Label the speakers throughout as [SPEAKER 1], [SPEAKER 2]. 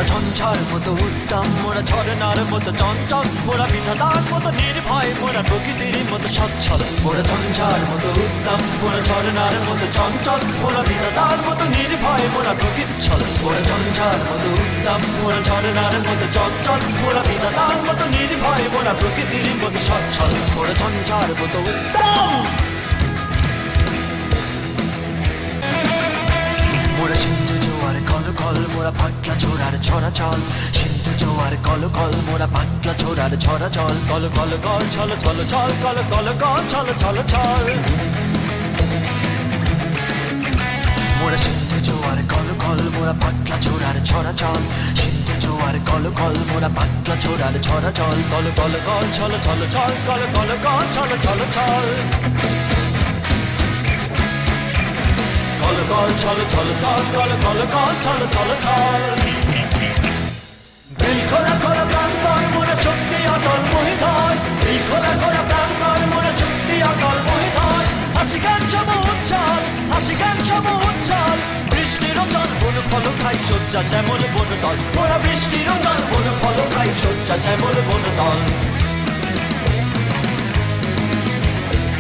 [SPEAKER 1] ঝঞ্ঝার মতো উত্তম, মোরা ঝরনার মতো চঞ্চল, মোরা বিধাতার মতো নির্ভয়, মোরা প্রকৃতির মতো সচ্ছল। মোরা ঝঞ্ঝার মতো উত্তম, মোরা ঝরনার মতো চঞ্চল, মোরা বিধাতার মতো নির্ভয়, মোরা প্রকৃতিচ্ছল। মোরা ঝঞ্ঝার মতো উত্তম, মোরা ঝরনার মতো চঞ্চল, মোরা বিধাতার মতো নির্ভয়, মোরা প্রকৃতির মতো সচ্ছল। মোরা ঝঞ্ঝার মতো উত্তম। মোরা সিন্ধু জোয়ার কল কল, মোরা পাটলা ছোড়ার ছড়া চল। সিন্ধু জোয়ার কল কল, মোরা পাটলা ছোড়ার ছড়া চল। কল কল কল ছল ছল ছল, কল কল কল ছল ছল ছল। মোরা সিন্ধু জোয়ার কল কল, মোরা পাটলা ছোড়ার ছড়া চল। সিন্ধু জোয়ার কল কল, মোরা পাটলা ছোড়ার ছড়া চল। কল কল কল ছল ছল ছল, কল কল কল ছল ছল ছল। কল কল ছল ছল ছল, কল কল কল ছল ছল ছল। দিল খোলা খোলা প্রান্তর, মোরা শক্তি অটল মহিধর। দিল খোলা খোলা প্রান্তর, মোরা শক্তি অটল মহিধর। হাসি গান সব উচ্ছল, হাসি গান সব উচ্ছল। বৃষ্টির জল বন ফল খাই, শয্যা শ্যামল বন তল। মোরা বৃষ্টির জল বন ফল খাই, শয্যা শ্যামল বন তল।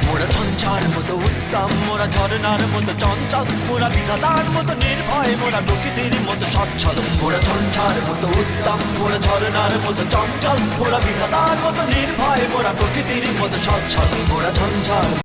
[SPEAKER 1] মোরা ঝঞ্ঝার মতো উত্তম, মোরা ঝরনার মতো চঞ্চল, মোরা বিধাতার মতো নির্ভয়, মোরা প্রকৃতির মতো সচ্ছল। মোরা ঝঞ্ঝার মতো উত্তম, মোরা ঝরনার মতো চঞ্চল, মোরা বিধাতার মতো নির্ভয়, মোরা প্রকৃতির মতো সচ্ছল। মোরা ঝঞ্ঝার